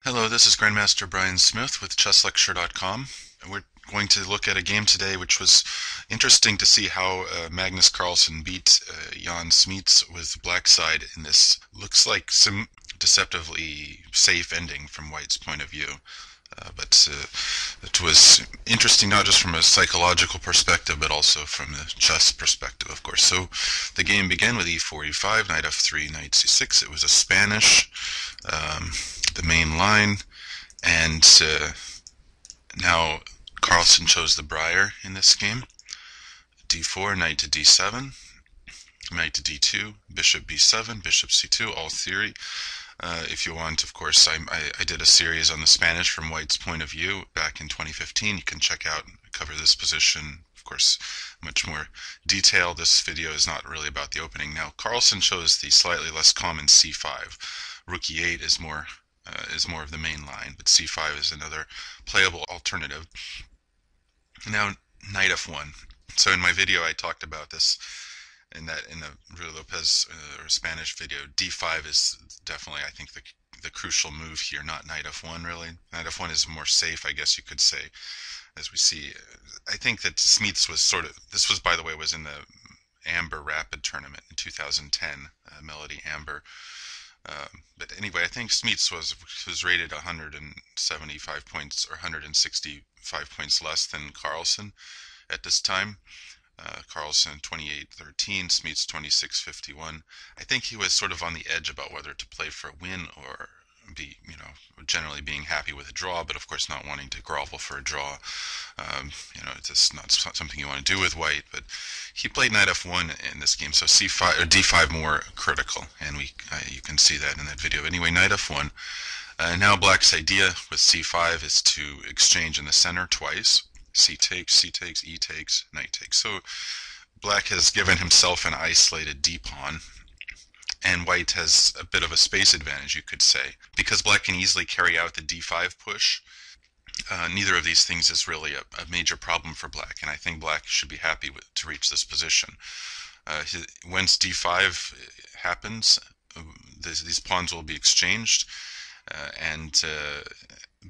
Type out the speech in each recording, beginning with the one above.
Hello, this is Grandmaster Bryan Smith with ChessLecture.com. We're going to look at a game today which was interesting to see how Magnus Carlsen beat Jan Smeets with black side in this looks like some deceptively safe ending from White's point of view. But it was interesting not just from a psychological perspective, but also from the chess perspective, of course. So the game began with e4, e5, knight f3, knight c6. It was a Spanish, the main line, and now Carlsen chose the Breyer in this game. d4, knight to d7, knight to d2, bishop b7, bishop c2, all theory. If you want, of course, I did a series on the Spanish from White's point of view back in 2015. You can check out, cover this position, of course, much more detail. This video is not really about the opening. Now, Carlsen chose the slightly less common c5. Rook e8 is more of the main line, but c5 is another playable alternative. Now, knight f1. So in my video, I talked about this in the Lopez or Spanish video. d5 is definitely, I think, the crucial move here, not knight f1 really. Knight f1 is more safe, I guess you could say, as we see. I think that Smeets was this was, by the way, was in the Amber Rapid tournament in 2010, Melody Amber. But anyway, I think Smeets was rated 175 points or 165 points less than Carlsen at this time. Carlsen 28-13, Smeets 26-51. I think he was sort of on the edge about whether to play for a win or be, generally being happy with a draw, but of course not wanting to grovel for a draw. It's just not something you want to do with White. But he played knight f1 in this game, so c5 or d5 more critical, and you can see that in that video. Anyway, knight f1. Now Black's idea with c5 is to exchange in the center twice. C takes, E takes, knight takes. So Black has given himself an isolated d-pawn, and White has a bit of a space advantage, you could say. Because Black can easily carry out the d5 push, neither of these things is really a major problem for Black, and I think Black should be happy to reach this position. Once d5 happens, these pawns will be exchanged, and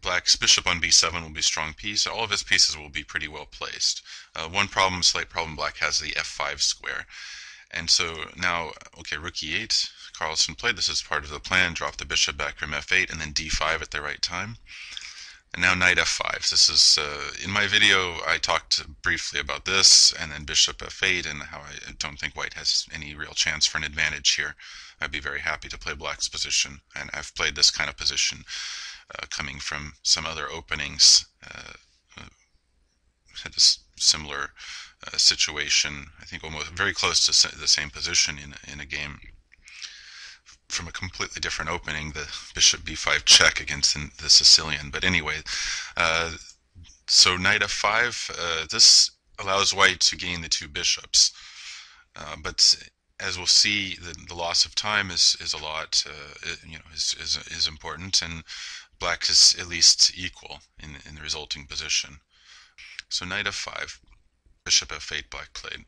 Black's bishop on b7 will be a strong piece. All of his pieces will be pretty well placed. One problem, slight problem, Black has the f5 square. And so now, okay, rook e8, Carlsen played. This is part of the plan. Drop the bishop back from f8 and then d5 at the right time. And now knight f5. This is, in my video, I talked briefly about this, and then bishop f8, and how I don't think White has any real chance for an advantage here. I'd be very happy to play Black's position, and I've played this kind of position coming from some other openings. Had a similar situation, I think almost very close to the same position in a game from a completely different opening, the bishop b5 check against the Sicilian. But anyway, so knight f5, this allows White to gain the two bishops. But as we'll see, the loss of time is a lot, is important, and Black is at least equal in the resulting position. So knight f5, bishop f8, Black played.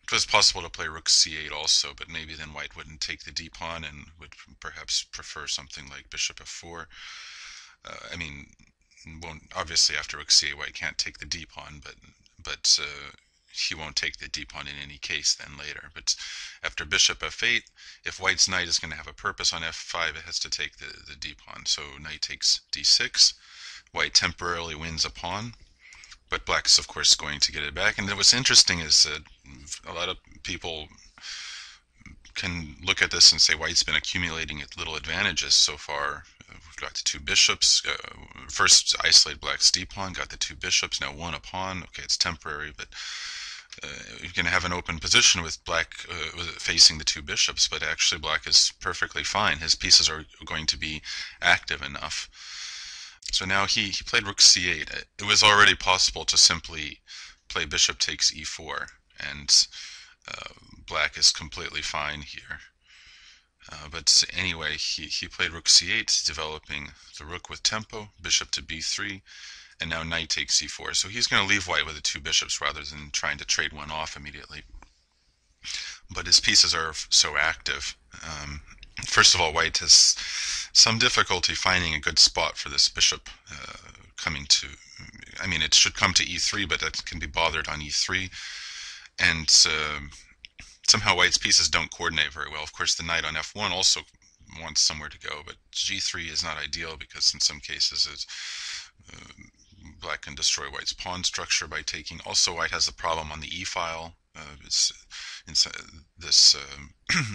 It was possible to play rook c8 also, but maybe then White wouldn't take the d-pawn and would perhaps prefer something like bishop f4. I mean, obviously after rook c8, White can't take the d-pawn, but he won't take the d-pawn in any case then later. But after bishop f8, if White's knight is going to have a purpose on f5, it has to take the d-pawn. So knight takes d6. White temporarily wins a pawn, but Black's of course going to get it back. And what's interesting is that a lot of people can look at this and say White's been accumulating little advantages so far. We've got the two bishops. First isolate Black's d-pawn, got the two bishops, now won a pawn. Okay, it's temporary, but you're going to have an open position with Black facing the two bishops, but actually Black is perfectly fine. His pieces are going to be active enough. So now he played rook c8. It was already possible to simply play bishop takes e4, and Black is completely fine here. But anyway, he played rook c8, developing the rook with tempo, bishop to b3, and now knight takes c4. So he's going to leave White with the two bishops rather than trying to trade one off immediately. But his pieces are so active. First of all, white has some difficulty finding a good spot for this bishop coming to. I mean, it should come to e3, but that can be bothered on e3, and somehow white's pieces don't coordinate very well. Of course, the knight on f1 also wants somewhere to go, but g3 is not ideal because in some cases black can destroy white's pawn structure by taking. Also, white has a problem on the e file. This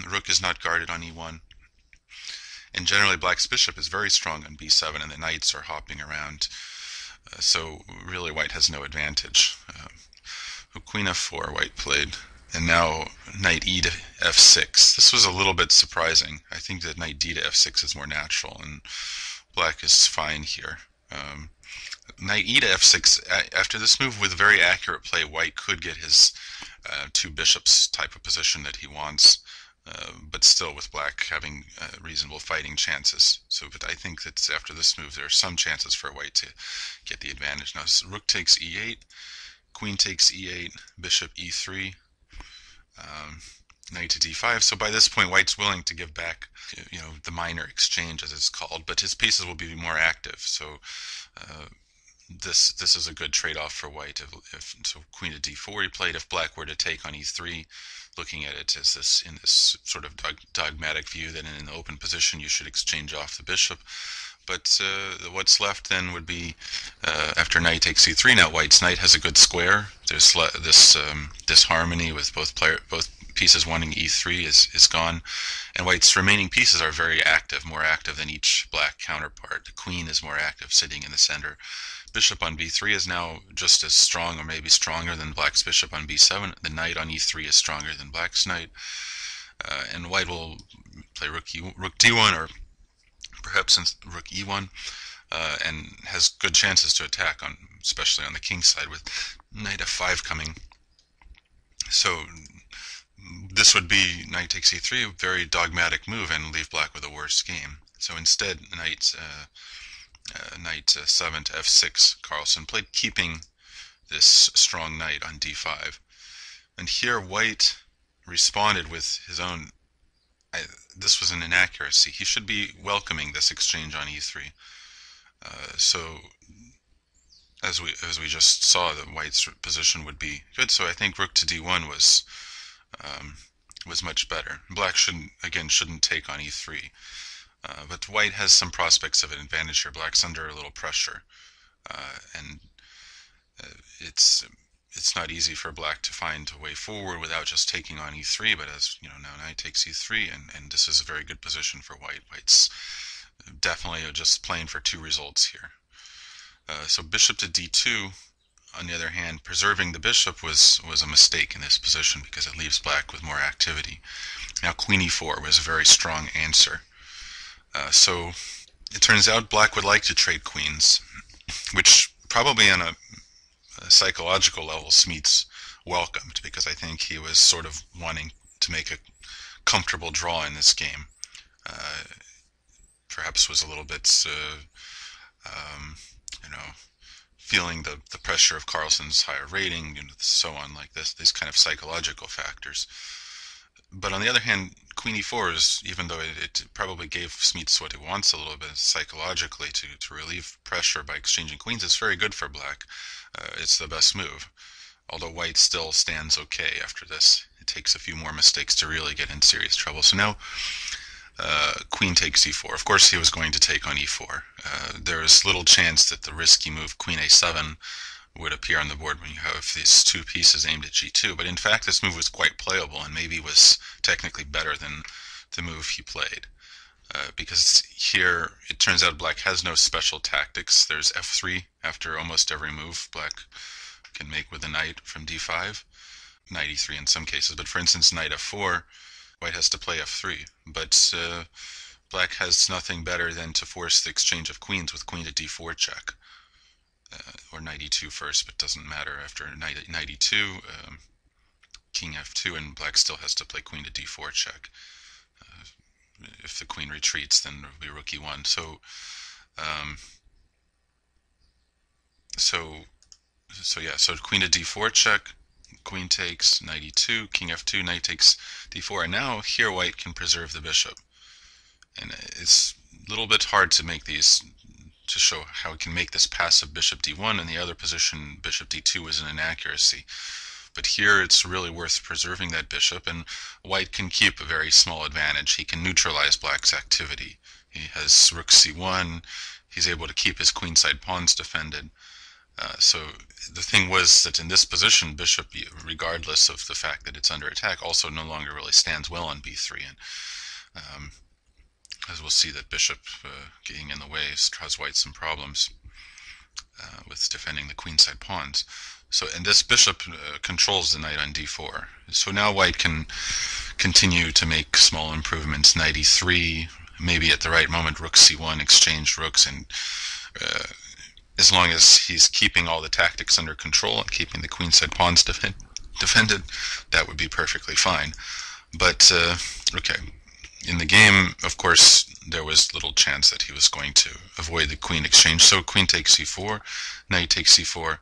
rook is not guarded on e1. And generally, black's bishop is very strong on b7, and the knights are hopping around. So really, white has no advantage. Queen f4, white played. And now knight e to f6. This was a little bit surprising. I think that knight d to f6 is more natural, and black is fine here. Knight e to f6, after this move with very accurate play, white could get his two bishops type of position that he wants, but still with black having reasonable fighting chances. So, but I think that after this move, there are some chances for white to get the advantage. Now, rook takes e8, queen takes e8, bishop e3, knight to d5. So by this point, white's willing to give back, the minor exchange as it's called, but his pieces will be more active. So this is a good trade-off for white. So queen to d4 he played. If black were to take on e3, looking at it as this in this sort of dogmatic view that in an open position you should exchange off the bishop. But what's left then would be after knight takes e3. Now white's knight has a good square. There's this disharmony with both pieces wanting e3 is gone, and white's remaining pieces are very active, more active than each black counterpart. The queen is more active, sitting in the center. Bishop on b3 is now just as strong, or maybe stronger than black's bishop on b7. The knight on e3 is stronger than black's knight, and white will play rook d1, or perhaps rook e1, and has good chances to attack on, especially on the king side with knight f5 coming. So this would be knight takes e3, a very dogmatic move, and leave black with a worse game. So instead, knight 7 to f6, Carlsen played, keeping this strong knight on d5. And here white responded with his own. This was an inaccuracy. He should be welcoming this exchange on e3. So as we just saw, the white's position would be good. So I think rook to d1 was much better. Black shouldn't take on e3. But white has some prospects of an advantage here. Black's under a little pressure, and it's not easy for black to find a way forward without just taking on e3. But as you know, now knight takes e3, and this is a very good position for white. White's definitely just playing for two results here. So bishop to d2. On the other hand, preserving the bishop was a mistake in this position because it leaves black with more activity. Now queen e4 was a very strong answer. So it turns out black would like to trade queens, which probably on a psychological level Smeets welcomed, because I think he was sort of wanting to make a comfortable draw in this game. Perhaps was a little bit, feeling the pressure of Carlsen's higher rating, so on, like these kind of psychological factors. But on the other hand, queen e4 is, even though it probably gave Smeets what he wants a little bit psychologically to relieve pressure by exchanging queens, it's very good for black. It's the best move. Although white still stands okay after this. It takes a few more mistakes to really get in serious trouble. So now queen takes e4. Of course he was going to take on e4. There is little chance that the risky move queen a7 would appear on the board when you have these two pieces aimed at g2, but in fact this move was quite playable and maybe was technically better than the move he played. Because here it turns out black has no special tactics. There's f3 after almost every move black can make with the knight from d5, knight e3 in some cases, but for instance knight f4, white has to play f3, but black has nothing better than to force the exchange of queens with queen to d4 check. Or knight e2 first, but doesn't matter. After knight e2, king f2, and black still has to play queen to d4 check. If the queen retreats, then it will be rook e1. So queen to d4 check, queen takes, knight e2, king f2, knight takes d4, and now here white can preserve the bishop. And it's a little bit hard to make these, to show how we can make this passive bishop d1, and the other position bishop d2 is an inaccuracy. But here it's really worth preserving that bishop, and white can keep a very small advantage. He can neutralize black's activity. He has rook c1, he's able to keep his queenside pawns defended. So the thing was that in this position, bishop, regardless of the fact that it's under attack, also no longer really stands well on b3. And as we'll see, that bishop getting in the way caused white some problems with defending the queenside pawns. So, and this bishop controls the knight on d4. So now white can continue to make small improvements. Knight e3, maybe at the right moment rook c1, exchange rooks, and as long as he's keeping all the tactics under control and keeping the queenside pawns defended, that would be perfectly fine. But okay, in the game, of course, there was little chance that he was going to avoid the queen exchange. So queen takes c4, knight takes c4,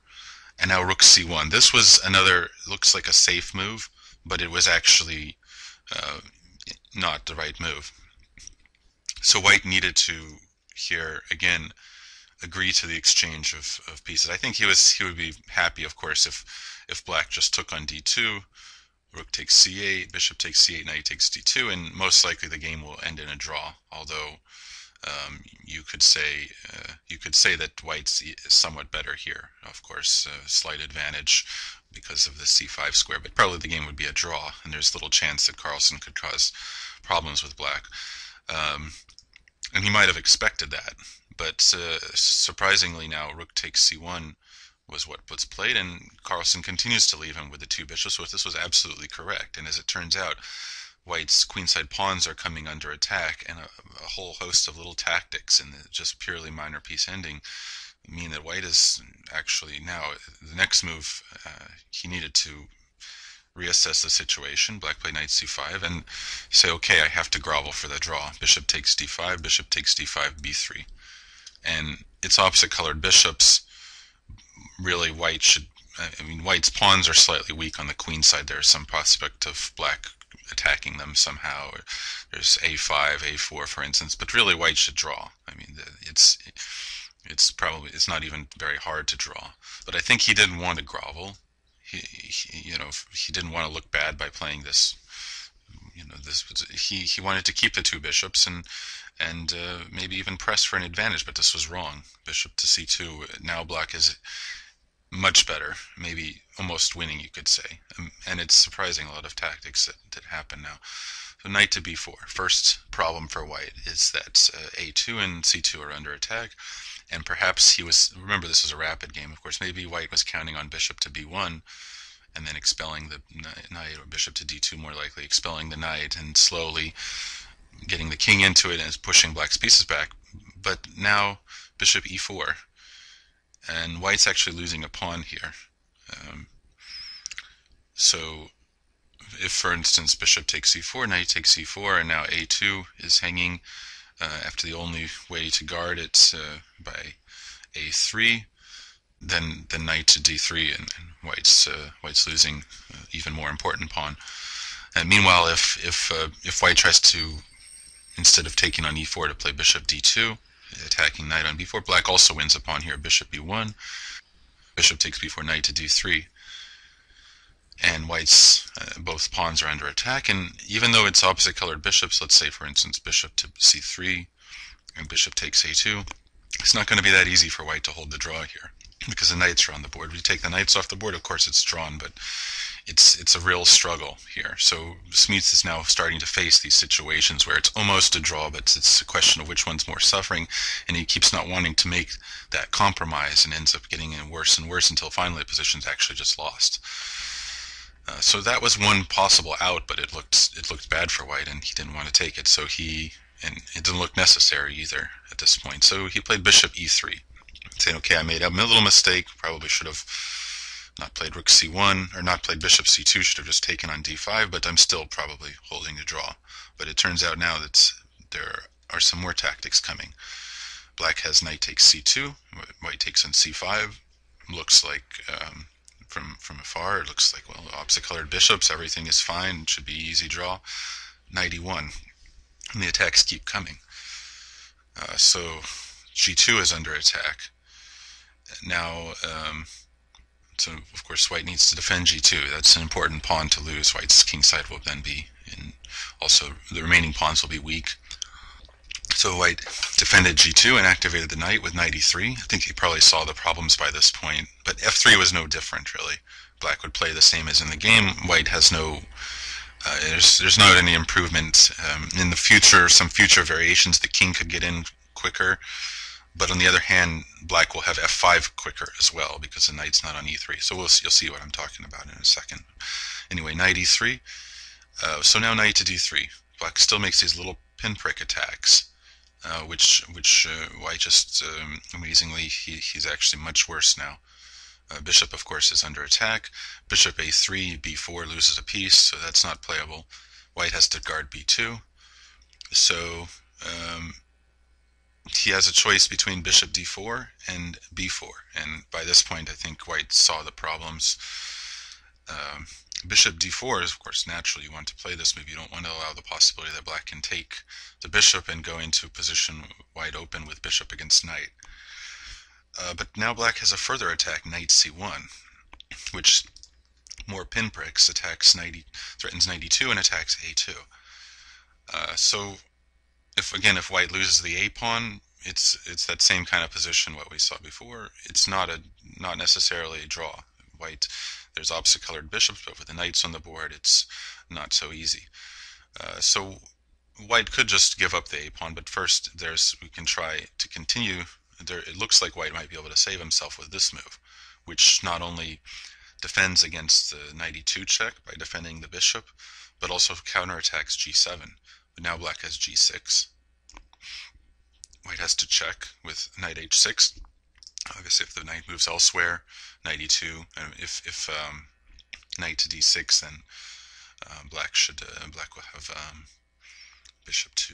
and now rook c1. This was another, looks like a safe move, but it was actually not the right move. So white needed to here again agree to the exchange of pieces. I think he would be happy, of course, if black just took on d2, rook takes c8, bishop takes c8, knight takes d2, and most likely the game will end in a draw. Although you could say that white's somewhat better here. Of course, slight advantage because of the c5 square, but probably the game would be a draw, and there's little chance that Carlsen could cause problems with black. And he might have expected that, but surprisingly now rook takes c1 was what was played, and Carlsen continues to leave him with the two bishops, so this was absolutely correct. And as it turns out, white's queenside pawns are coming under attack, and a whole host of little tactics and just purely minor piece ending mean that white is actually now, the next move, he needed to reassess the situation. Black played knight c5 and say, okay, I have to grovel for the draw. Bishop takes d5, bishop takes d5, b3. And it's opposite colored bishops. Really, white should, I mean, white's pawns are slightly weak on the queen side. There's some prospect of black attacking them somehow. There's a5, a4, for instance, but really white should draw. I mean, it's not even very hard to draw. But I think he didn't want to grovel. He didn't want to look bad by playing this. He wanted to keep the two bishops and maybe even press for an advantage, but this was wrong. Bishop to c2. Now black is much better, maybe almost winning, you could say. And it's surprising a lot of tactics that happen now. So knight to b4. First problem for white is that a2 and c2 are under attack, and perhaps he was, remember this is a rapid game, of course, maybe white was counting on bishop to b1 and then expelling the knight, or bishop to d2 more likely, expelling the knight and slowly getting the king into it and pushing black's pieces back. But now bishop e4, and white's actually losing a pawn here. So if, for instance, bishop takes c4, knight takes c4, and now a2 is hanging after the only way to guard it by a3, then knight to d3, and white's losing even more important pawn. And meanwhile, if white tries to, instead of taking on e4, to play bishop d2, attacking knight on b4, black also wins a pawn here, bishop b1, bishop takes b4, knight to d3, and white's both pawns are under attack. And even though it's opposite colored bishops, let's say for instance bishop to c3 and bishop takes a2, it's not going to be that easy for white to hold the draw here because the knights are on the board. If you take the knights off the board, of course it's drawn, but it's a real struggle here. So Smeets is now starting to face these situations where it's almost a draw, but it's a question of which one's more suffering, and he keeps not wanting to make that compromise and ends up getting in worse and worse until finally the position's actually just lost. So that was one possible out, but it looked bad for white, and he didn't want to take it. So and it didn't look necessary either at this point. So he played bishop e3, saying, okay, I made a little mistake. Probably should have not played rook c1, or not played bishop c2. Should have just taken on d5, but I'm still probably holding the draw. But it turns out now that there are some more tactics coming. Black has knight takes c2, white takes on c5. Looks like from afar, it looks like, well, opposite colored bishops, everything is fine, it should be easy draw. Knight e1. and the attacks keep coming. So g2 is under attack. Now, so of course white needs to defend g2. That's an important pawn to lose. White's kingside will then be in. Also, the remaining pawns will be weak. So white defended g2 and activated the knight with knight e3. I think he probably saw the problems by this point, but f3 was no different, really. Black would play the same as in the game. White has no... there's not any improvement. In the future, some future variations, the king could get in quicker, but on the other hand, black will have f5 quicker as well because the knight's not on e3. So you'll see what I'm talking about in a second. Anyway, knight e3. So now knight to d3. Black still makes these little pinprick attacks, which white just amazingly he's actually much worse now. Bishop, of course, is under attack. Bishop a3, b4 loses a piece, so that's not playable. White has to guard b2. So he has a choice between bishop d4 and b4. And by this point, I think white saw the problems. Bishop d4 is, of course, natural. You want to play this move. You don't want to allow the possibility that black can take the bishop and go into a position wide open with bishop against knight. But now black has a further attack, knight c1, which more pinpricks attacks threatens knight e2 and attacks a2. So if white loses the a pawn, it's that same kind of position what we saw before. It's not necessarily a draw. White, there's opposite colored bishops, but with the knights on the board, it's not so easy. So white could just give up the a pawn, but first we can try to continue. It looks like white might be able to save himself with this move, which not only defends against the knight e2 check by defending the bishop, but also counterattacks g7. But now black has g6. White has to check with knight h6. Obviously, if the knight moves elsewhere, knight e2. And if knight to d6, then black will have bishop to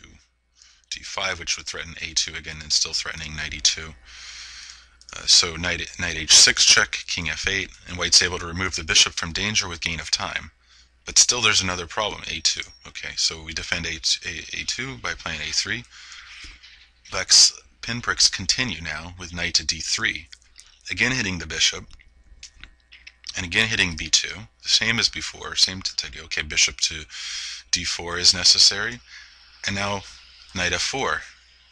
d5, which would threaten a2 again, and still threatening knight e2. So knight h6 check, king f8, and white's able to remove the bishop from danger with gain of time. But still there's another problem, a2. Okay, so we defend a2 by playing a3. Black's pinpricks continue now with knight to d3, again hitting the bishop, and again hitting b2, the same as before, same to tell you, okay, bishop to d4 is necessary, and now knight f4,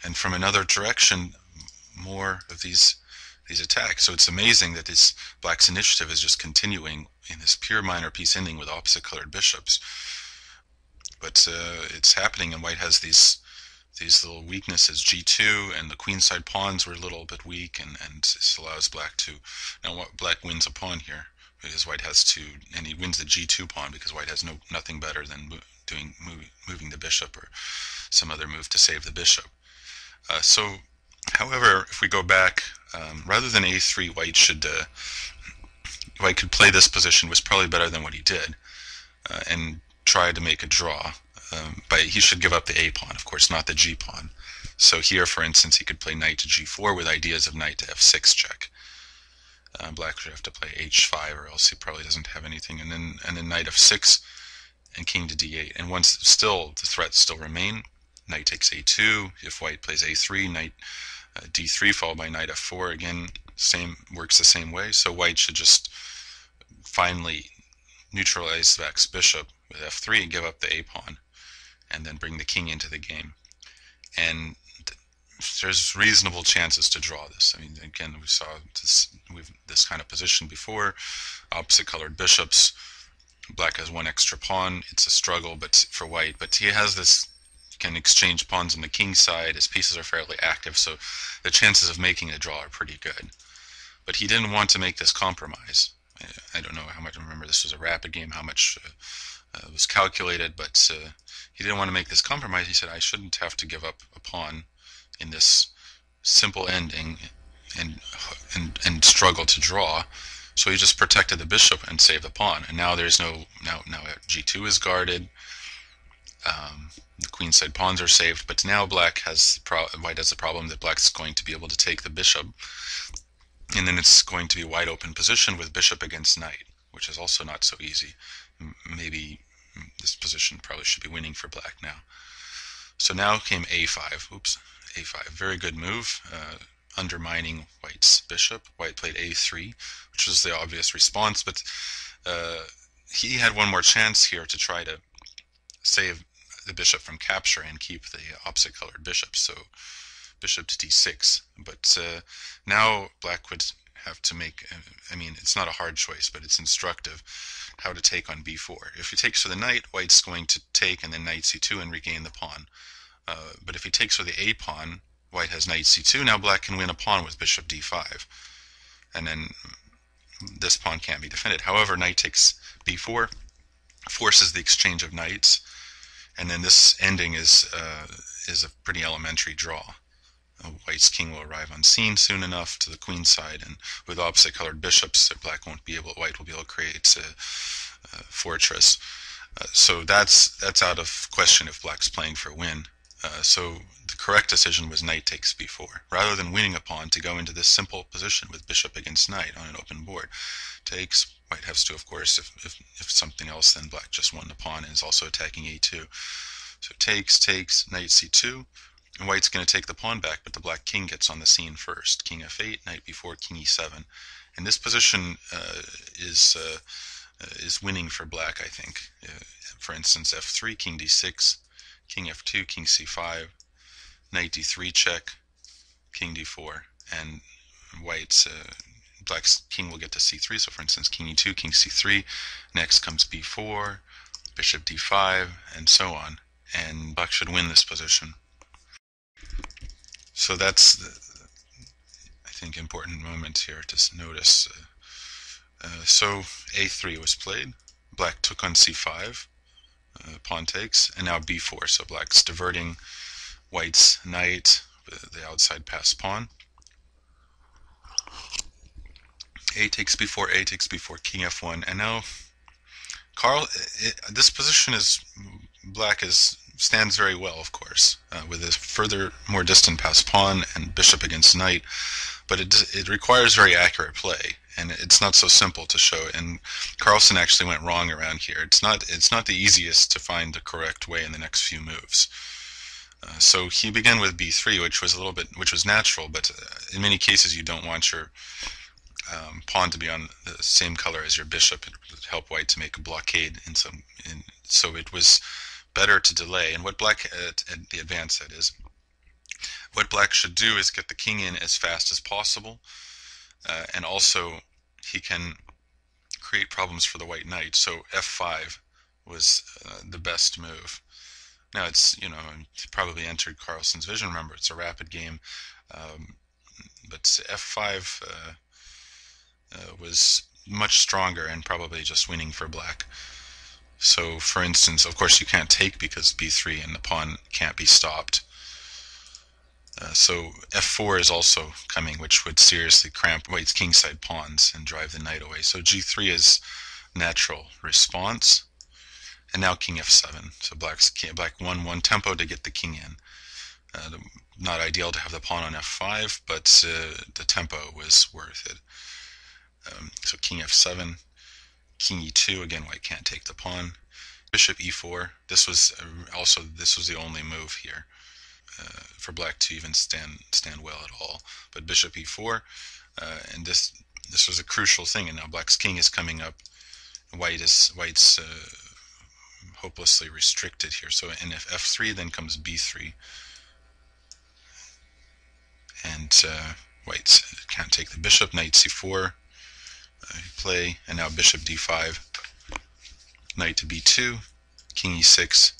and from another direction, more of these attacks. So it's amazing that this black's initiative is just continuing in this pure minor piece ending with opposite colored bishops. But it's happening, and white has these little weaknesses. g2 and the queenside pawns were a little bit weak, and this allows black to... Now black wins a pawn here, because white has to... And he wins the g2 pawn because white has nothing better than moving the bishop or some other move to save the bishop. So, however, if we go back, rather than a3, white could play this position, was probably better than what he did, and try to make a draw. But he should give up the a pawn, of course, not the g pawn. So here, for instance, he could play knight to g4 with ideas of knight to f6 check. Black should have to play h5, or else he probably doesn't have anything, and then knight f6 and king to d8. And once the threats still remain, knight takes a2. If white plays a3, knight d3 followed by knight f4. Again, works the same way. So white should just finally neutralize black's bishop with f3 and give up the a pawn, and then bring the king into the game. And there's reasonable chances to draw this. I mean, again, we saw this kind of position before. Opposite colored bishops. Black has one extra pawn. It's a struggle, but for white. But he has this, can exchange pawns on the king side. His pieces are fairly active, so the chances of making a draw are pretty good. But he didn't want to make this compromise. I don't know how much. Remember, this was a rapid game. How much was calculated, but he didn't want to make this compromise. He said, I shouldn't have to give up a pawn in this simple ending and struggle to draw. So he just protected the bishop and saved the pawn. And now there's now g2 is guarded. The queenside pawns are saved, but now white has the problem that black's going to be able to take the bishop, and then it's going to be a wide open position with bishop against knight, which is also not so easy. Maybe this position probably should be winning for black now. So now came a5. Oops, a5. Very good move, undermining white's bishop. White played a3, which was the obvious response, but he had one more chance here to try to save the bishop from capture and keep the opposite colored bishop. So bishop to d6. But now black would have to make, I mean, it's not a hard choice, but it's instructive how to take on b4. If he takes for the knight, white's going to take and then knight c2 and regain the pawn. But if he takes for the a pawn, white has knight c2. Now black can win a pawn with bishop d5. And then this pawn can't be defended. However, knight takes b4 forces the exchange of knights. And then this ending is a pretty elementary draw. White's king will arrive on scene soon enough to the queen side, and with opposite colored bishops, white will be able to create a fortress. So that's out of question if black's playing for a win. So the correct decision was knight takes b4. Rather than winning a pawn, to go into this simple position with bishop against knight on an open board. Takes, white has to, of course, if something else, then black just won the pawn and is also attacking a2. So takes, knight c2, and white's going to take the pawn back, but the black king gets on the scene first. King f8, knight b4, king e7. And this position is winning for black, I think. For instance, f3, king d6, king f2, king c5, knight d3 check, king d4, and black's king will get to c3. So for instance, king e2, king c3, next comes b4, bishop d5, and so on. And black should win this position. So that's the, I think, important moment here to notice. So a3 was played. Black took on c5, pawn takes, and now b4. So black's diverting white's knight, the outside passed pawn. A takes b4, a takes b4, king f1, and now this position is black stands very well, of course, with a further more distant passed pawn and bishop against knight, but it requires very accurate play, and it's not so simple to show. And Carlsen actually went wrong around here. It's not the easiest to find the correct way in the next few moves. So he began with b3, which was natural, but in many cases you don't want your pawn to be on the same color as your bishop. It would help white to make a blockade so it was better to delay. And what black at the advance set is, what black should do is get the king in as fast as possible, and also he can create problems for the white knight. So f5 was the best move. Now it's, probably entered Carlsen's vision. Remember, it's a rapid game, but f5 was much stronger and probably just winning for black. So, for instance, of course you can't take because b3 and the pawn can't be stopped. So f4 is also coming, which would seriously cramp white's kingside pawns and drive the knight away. So g3 is natural response. And now king f7. So black won one tempo to get the king in. Not ideal to have the pawn on f5, but the tempo was worth it. So king f7, king e2. Again, white can't take the pawn. Bishop e4. This was the only move here for black to even stand well at all. But bishop e4, and this was a crucial thing. And now black's king is coming up. White's hopelessly restricted here. So and if f3, then comes b3, and white can't take the bishop. Knight c4 play, and now bishop d5, knight to b2, king e6,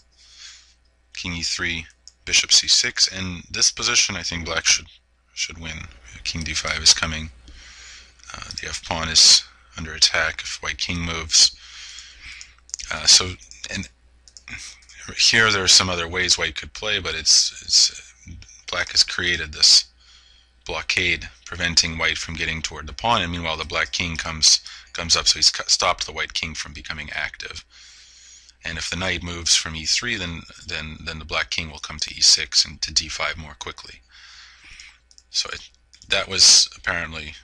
king e3, bishop c6, and this position I think black should win. King d5 is coming. The f pawn is under attack if white king moves. And here there are some other ways white could play, but black has created this blockade preventing white from getting toward the pawn, and meanwhile the black king comes up, so he's stopped the white king from becoming active. And if the knight moves from e3, then the black king will come to e6 and to d5 more quickly. So that was apparently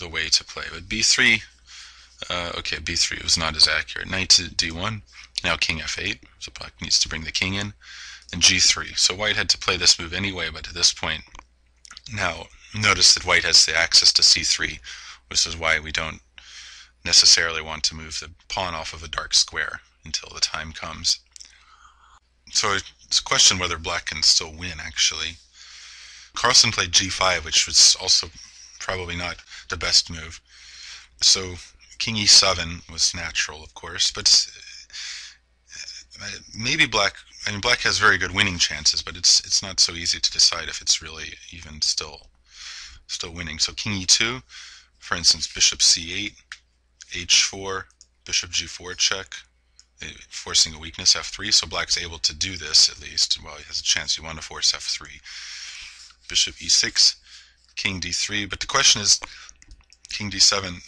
the way to play. But b3, okay, b3 was not as accurate. Knight to d1, now king f8, so black needs to bring the king in. and g3. So white had to play this move anyway, but at this point, now notice that white has the access to c3, which is why we don't necessarily want to move the pawn off of a dark square until the time comes. So it's a question whether black can still win, actually. Carlsen played g5, which was also probably not the best move. So king e7 was natural, of course, but maybe black, I mean, black has very good winning chances, but it's not so easy to decide if it's really even still winning. So king e2, for instance, bishop c8, h4, bishop g4 check, forcing a weakness f3. So black's able to do this at least. Well, he has a chance. You want to force f3. Bishop e6, king d3. But the question is, king d7,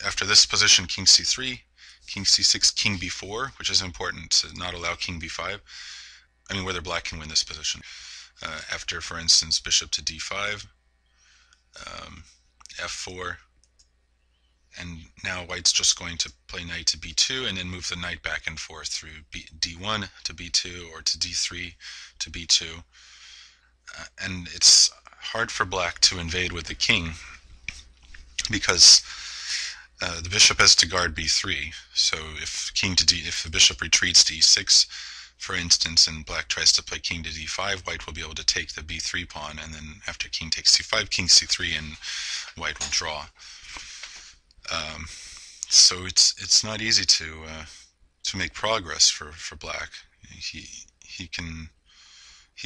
after this position, king c3, king c6, king b4, which is important to not allow king b5. I mean, whether black can win this position. After, for instance, bishop to d5, f4, and now white's just going to play knight to b2 and then move the knight back and forth through d1 to b2 or to d3 to b2. And it's hard for black to invade with the king because the bishop has to guard b3. So if if the bishop retreats to e6, for instance, and black tries to play king to d5, white will be able to take the b3 pawn, and then after king takes c5, king c3, and white will draw. So it's not easy to make progress for black. He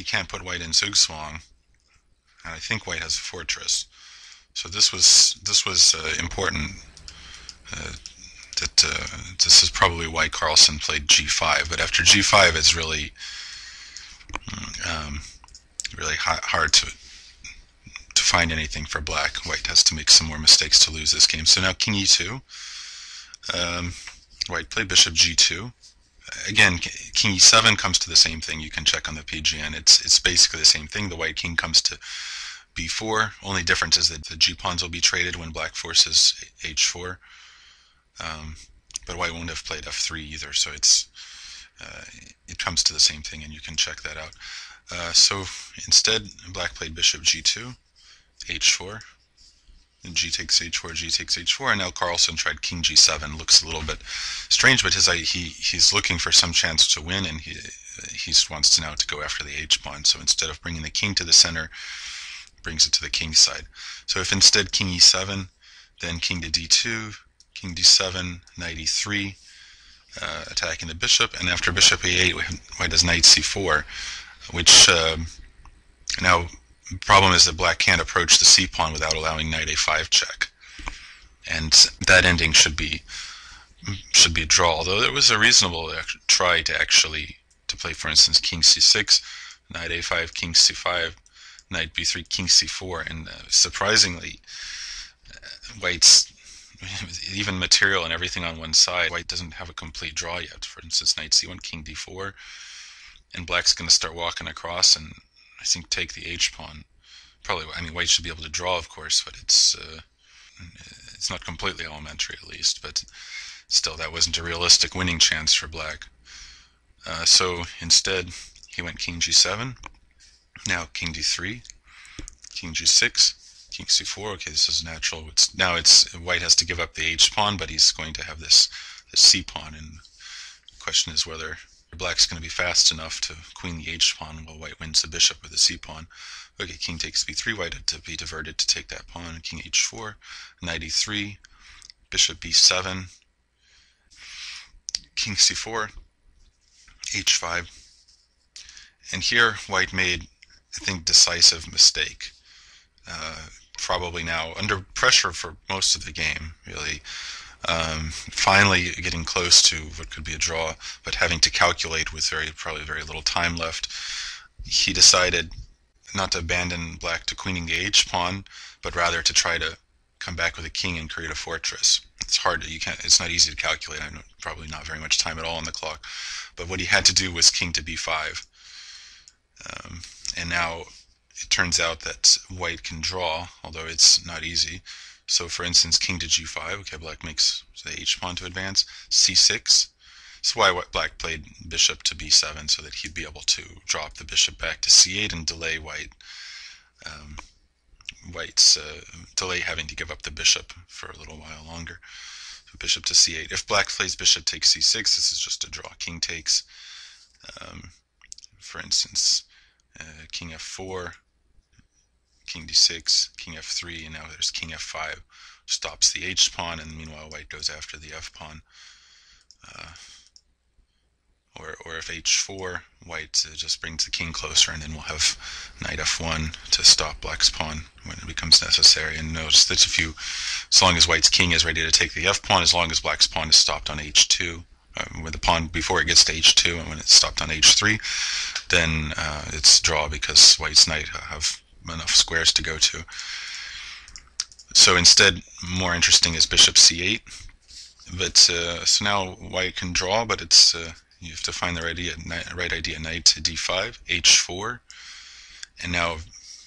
can't put white in zugzwang, and I think white has a fortress. So this was important. This is probably why Carlsen played g5. But after g5, it's really hard to find anything for black. White has to make some more mistakes to lose this game. So now king e2. White played bishop g2. Again, king e7 comes to the same thing. You can check on the PGN. It's basically the same thing. The white king comes to b4. Only difference is that the g pawns will be traded when black forces h4. But white won't have played f3 either. So it comes to the same thing, and you can check that out. So instead, black played bishop g2, h4. And g takes h4, g takes h4, and now Carlsen tried king g7. Looks a little bit strange, but he's looking for some chance to win, and he wants to now to go after the h pawn. So instead of bringing the king to the center, brings it to the king side. So if instead king e7, then king to d2, king d7, knight e3, attacking the bishop, and after bishop a8, white has knight c4, which now. The problem is that black can't approach the c-pawn without allowing knight a5 check, and that ending should be a draw. Although there was a reasonable try to play, for instance, king c6, knight a5, king c5, knight b3, king c4, and surprisingly, white's even material and everything on one side. White doesn't have a complete draw yet. For instance, knight c1, king d4, and black's going to start walking across and I think take the h-pawn. Probably, I mean, white should be able to draw, of course, but it's not completely elementary, at least. But still, that wasn't a realistic winning chance for black. So instead, he went king g7. Now king d3, king g6, king c4. Okay, this is natural. Now white has to give up the h-pawn, but he's going to have this c-pawn, and the question is whether black's going to be fast enough to queen the h-pawn while white wins the bishop with the c-pawn. Okay, king takes b3, white had to be diverted to take that pawn, king h4, knight e3, bishop b7, king c4, h5. And here white made, I think, decisive mistake. Probably now under pressure for most of the game, really. Finally getting close to what could be a draw, but having to calculate with probably very little time left, he decided not to abandon black to queening the h-pawn, but rather to try to come back with a king and create a fortress. It's hard. It's not easy to calculate. I know probably not very much time at all on the clock, but what he had to do was king to b5, and now it turns out that white can draw, although it's not easy. So for instance, king to g5, okay, black makes the h-pawn to advance, c6, So why black played bishop to b7 so that he'd be able to drop the bishop back to c8 and delay white's delay having to give up the bishop for a little while longer. So bishop to c8. If black plays bishop takes c6, this is just a draw. King takes, for instance, king f4, king d6, king f3, and now there's king f5. Stops the h pawn, and meanwhile white goes after the f pawn. Or if h4, white just brings the king closer, and then we'll have knight f1 to stop black's pawn when it becomes necessary. And notice that as long as white's king is ready to take the f pawn, as long as black's pawn is stopped on h2, with the pawn before it gets to h2, and when it's stopped on h3, then it's draw because white's knight have enough squares to go to. So instead, more interesting is bishop c8. But so now white can draw, but it's you have to find the right idea. Knight to d5, h4, and now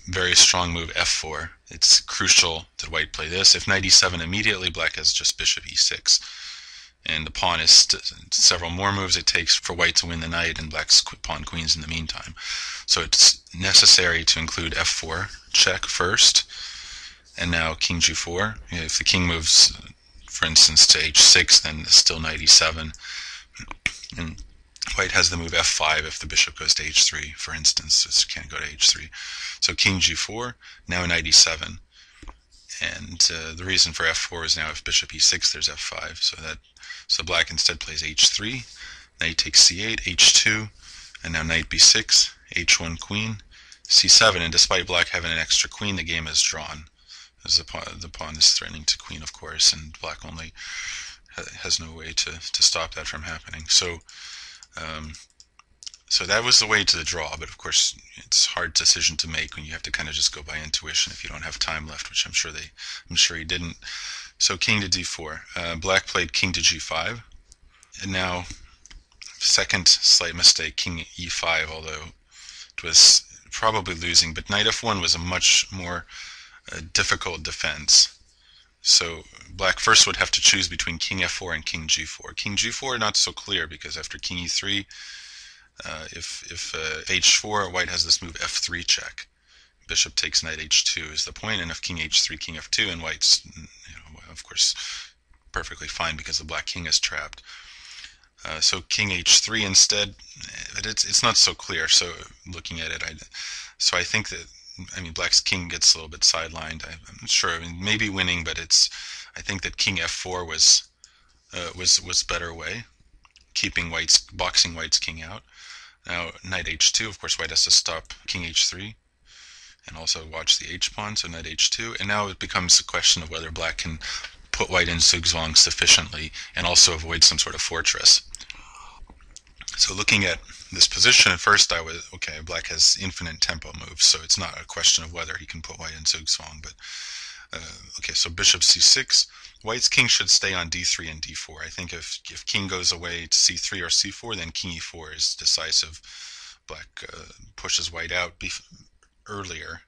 very strong move f4. It's crucial that white play this. If knight e7 immediately, black has just bishop e6, and the pawn is several more moves it takes for white to win the knight, and black's pawn queens in the meantime. So it's necessary to include f4 check first, and now king g4. If the king moves, for instance, to h6, then it's still knight e7. And white has the move f5 if the bishop goes to h3, for instance. It can't go to h3. So king g4, now knight e7. And the reason for f4 is now if bishop e6, there's f5. So black instead plays h3, knight takes c8, h2, and now knight b6, h1 queen, c7. And despite black having an extra queen, the game is drawn, as the pawn is threatening to queen, of course, and black only has no way to stop that from happening. So so that was the way to the draw, but of course it's a hard decision to make when you have to kind of just go by intuition if you don't have time left, which I'm sure he didn't. So king to d4. Black played king to g5, and now second slight mistake, king e5, although it was probably losing, but knight f1 was a much more difficult defense. So black first would have to choose between king f4 and king g4. King g4 not so clear, because after king e3, if h4, white has this move f3 check. Bishop takes knight h2 is the point, and if king h3, king f2, and white's, of course, perfectly fine because the black king is trapped. So king h3 instead, but it's not so clear. So looking at it, I think that, black's king gets a little bit sidelined. I'm sure, maybe winning, but I think that king f4 was better way, boxing white's king out. Now knight h2, of course, white has to stop king h3 and also watch the h pawn, so knight h2, and now it becomes a question of whether black can put white in zugzwang sufficiently and also avoid some sort of fortress. So looking at this position, at first I was, okay, black has infinite tempo moves, so it's not a question of whether he can put white in zugzwang, but okay, so bishop c6, white's king should stay on d3 and d4. I think if king goes away to c3 or c4, then king e4 is decisive. Black pushes white out earlier,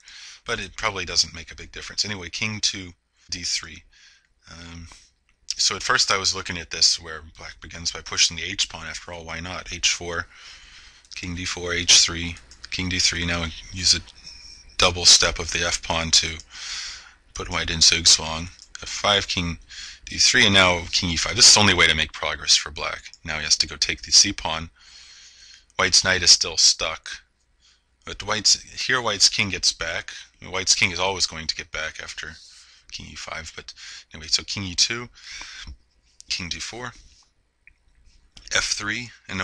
but it probably doesn't make a big difference. Anyway, king to d3. So at first I was looking at this where black begins by pushing the h pawn. After all, why not? h4, king d4, h3, king d3. Now use a double step of the f pawn to put white in zugzwang. f5, king d3, and now king e5. This is the only way to make progress for black. Now he has to go take the c pawn. White's knight is still stuck, but white's king gets back. White's king is always going to get back after king e5, but anyway, so king e2, king d4, f3, and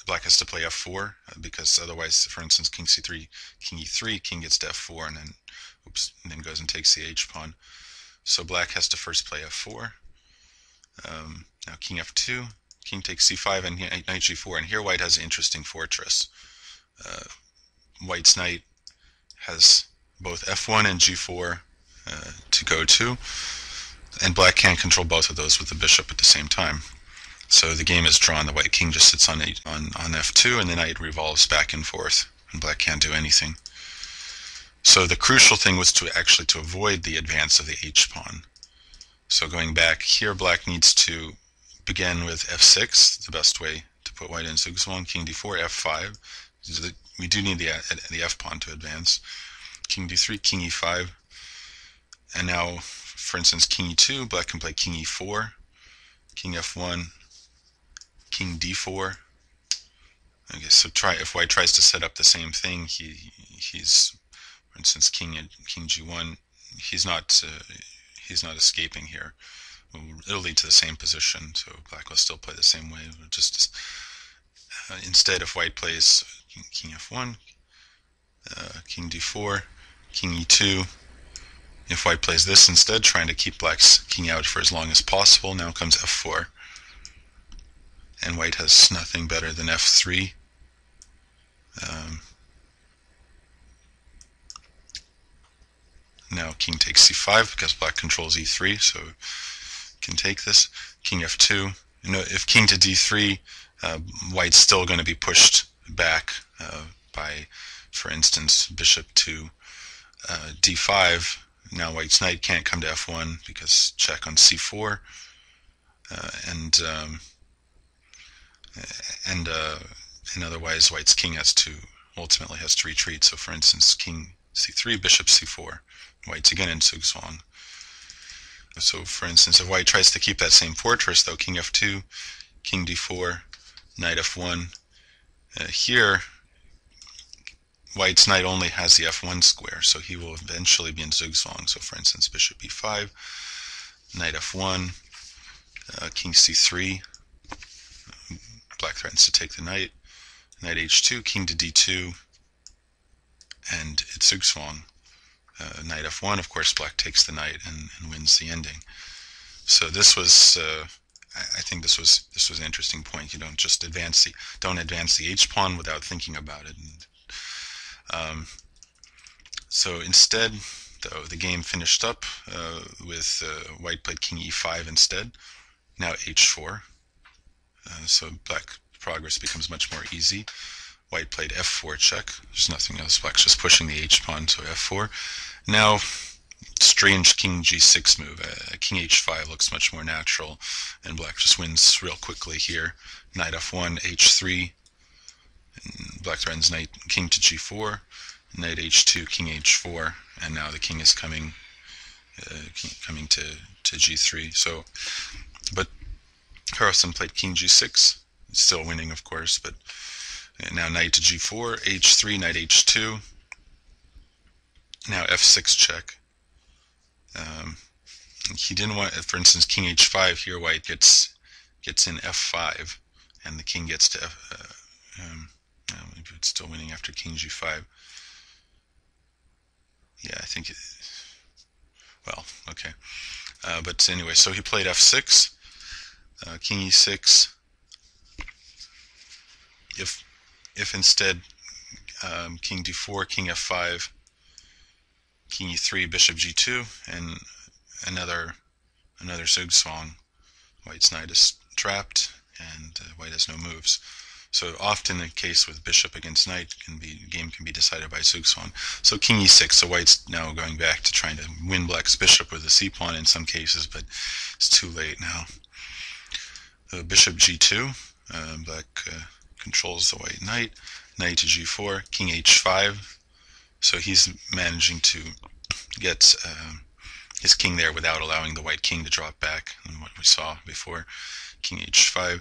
black has to play f4 because otherwise, for instance, king c3, king e3, king gets to f4, and then goes and takes the h pawn. So black has to first play f4. Now king f2, king takes c5, and knight g4, and here white has an interesting fortress. White's knight has both f1 and g4 to go to, and black can't control both of those with the bishop at the same time. So the game is drawn. The white king just sits on f2, and the knight revolves back and forth, and black can't do anything. So the crucial thing was to avoid the advance of the h pawn. So going back here, black needs to began with f6, the best way to put white in zugzwang. King d4, f5. We do need the f pawn to advance. King d3, king e5. And now, for instance, king e2, black can play king e4, king f1, king d4. Okay, so if white tries to set up the same thing, he's, for instance, king g1. He's not escaping here. It'll lead to the same position, so black will still play the same way. Just instead, if white plays king f1, king d4, king e2. If white plays this instead, trying to keep black's king out for as long as possible, now comes f4. And white has nothing better than f3. Now king takes c5 because black controls e3, so can take this. King f2. You know, if king to d3, white's still going to be pushed back by, for instance, bishop to d5. Now white's knight can't come to f1 because check on c4, and otherwise white's king ultimately has to retreat. So for instance, king c3, bishop c4, white's again in zugzwang. So for instance, if white tries to keep that same fortress though, king f2, king d4, knight f1, here white's knight only has the f1 square, so he will eventually be in zugzwang. So for instance, bishop e5, knight f1, king c3, black threatens to take the knight, knight h2, king to d2, and it's zugzwang. Knight f1, of course, black takes the knight and wins the ending. So this was, I think this was an interesting point. You don't just advance the h pawn without thinking about it. So instead, though, the game finished up with white played king e5 instead. Now h4. So black progress becomes much more easy. White played f4 check. There's nothing else. Black's just pushing the h pawn, so f4. Now, strange king g6 move. King h5 looks much more natural, and black just wins real quickly here. Knight f1, h3. And black threatens knight king to g4. Knight h2, king h4, and now the king is coming to g3. So, but Carlsen played king g6, still winning, of course, but now knight to g4, h3, knight h2. Now f6 check. He didn't want, for instance, king h5 here. White gets in f5, and the king gets to maybe it's still winning after king g5. Yeah, I think. Well, okay. But anyway, so he played f6, king e6. If instead king d4, king f5, king e3, bishop g2, and another zugzwang, white's knight is trapped, and white has no moves. So often the case with bishop against knight game can be decided by zugzwang. So king e6, so white's now going back to trying to win black's bishop with the c pawn in some cases, but it's too late now. Bishop g2, black controls the white knight, knight to g4, king h5. So he's managing to get his king there without allowing the white king to drop back, and what we saw before, king h5.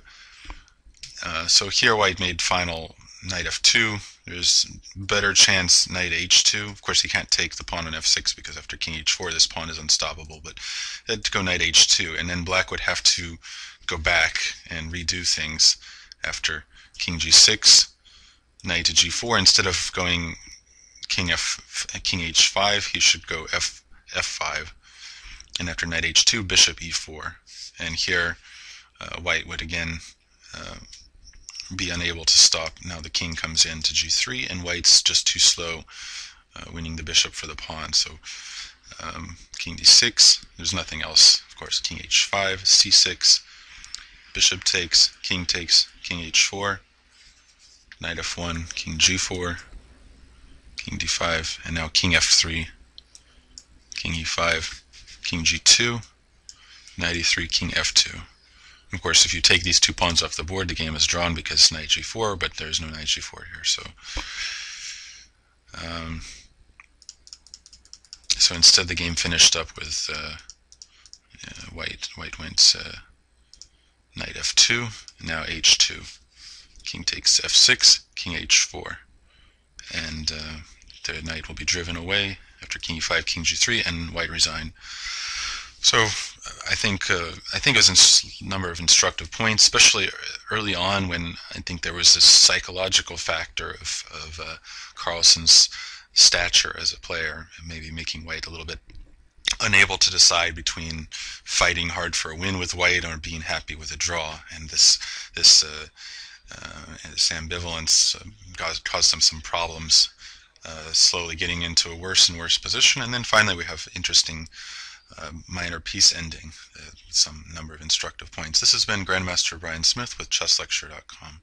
So here white made final knight f2. There's better chance knight h2. Of course he can't take the pawn on f6 because after king h4 this pawn is unstoppable, but had to go knight h2, and then black would have to go back and redo things after king g6, knight to g4. Instead of going king h5, he should go f5, and after knight h2, bishop e4. And here white would again be unable to stop. Now the king comes in to g3, and white's just too slow winning the bishop for the pawn. So king d6, there's nothing else. Of course, king h5, c6, bishop takes, king h4, knight f1, king g4, king d5, and now king f3, king e5, king g2, knight e3, king f2. Of course, if you take these two pawns off the board, the game is drawn because knight g4, but there's no knight g4 here. So instead, the game finished up with white went knight f2, now h2. King takes f6, king h4, and the knight will be driven away after king e5, king g3, and white resigned. So I think it was a number of instructive points, especially early on when I think there was this psychological factor of Carlsen's stature as a player, maybe making white a little bit unable to decide between fighting hard for a win with white or being happy with a draw, and this ambivalence caused him some problems, slowly getting into a worse and worse position. And then finally we have interesting minor piece ending, some number of instructive points. This has been Grandmaster Bryan Smith with ChessLecture.com.